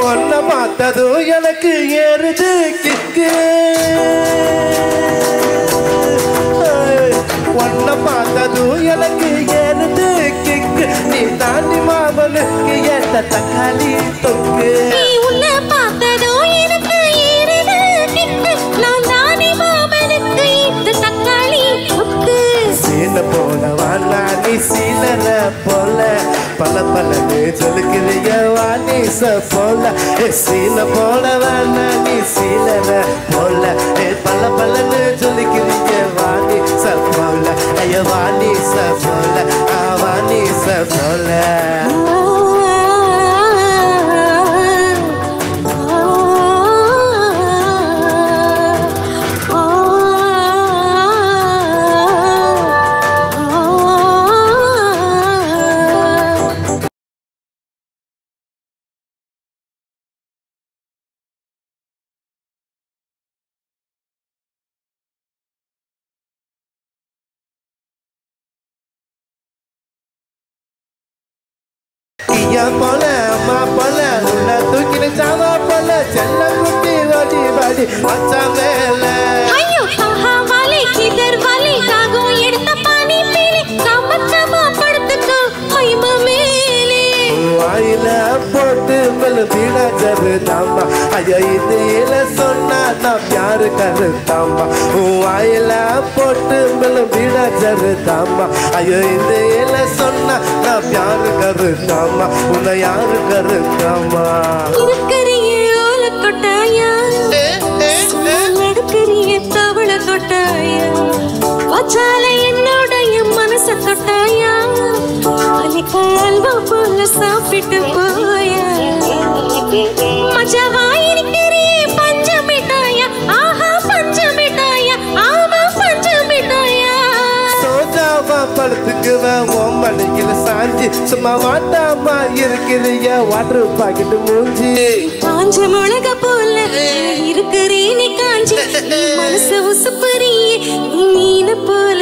ஒன்ன பார்த்ததும் எனக்கு ஏறுது கிக்கு ஒன்ன பார்த்ததும் எனக்கு ஏறுது கிக்கு நீ தாண்டி மாமனுக்கு ஏத்த தக்காளி தொக்கு உன்னை பார்த்ததும் எனக்கு ஏறுது கிக்கு நான் தாண்டி மாமனுக்கு ஏத்த தக்காளி தொக்கு சீன போல வானா நீ சீனர போல பல பலன்னு சொல்லுக்கிறிய வாணிச போல சீன போல வானா நீ சீனர போல பல பலன்னு சொல்லுக்கிறிய வாணிச போல ஐய வாணிச போல வாணிச போல போல அம்மா போல உள்ள தூக்கின சாவா போல செல்ல குட்டி வாடி வாடி அச்சா மேல ஐயோ ஆஹா வாலே கிதர் வாலே காகோ எடுத்த பானி மேலே சமச்சமா படுத்துக்கோ மைமா மேலே வாயில போட்டு மெல்ல வீணா ஜருதாமா ஐயோ இதுல சொன்னா நான் பியாரு கருத்தாமா வாயில போட்டு மெல்ல வீணா ஜருதாமா ஐயோ இதுல சொன்னா நான் பியாரு கருத்தாமா உன்னை யாரு கருத்தாமா இருக்கறியே ஓல கொட்டாயா நடக்கறியே தவள கொட்டாயா வச்சால என்னோடைய மனச தொட்டாயா அன்னைக்கு அல்வா போல சாப்பிட்டு போயா மஜாவா இருக்கிறே பஞ்ச மிட்டாயா ஆஹா பஞ்ச மிட்டாயா ஆமா பஞ்ச மிட்டாயா சோஜாவா படுத்துக்குவேன் உன் மடியில சாஞ்சி சும்மா வாட்டாமா இருக்கிறிய வாட்டர் பாக்கெட்டு மூஞ்சி காஞ்ச மிளக போல இருக்கிறே நீ காஞ்சி மனச உசுப்பறியே நீ மீன போல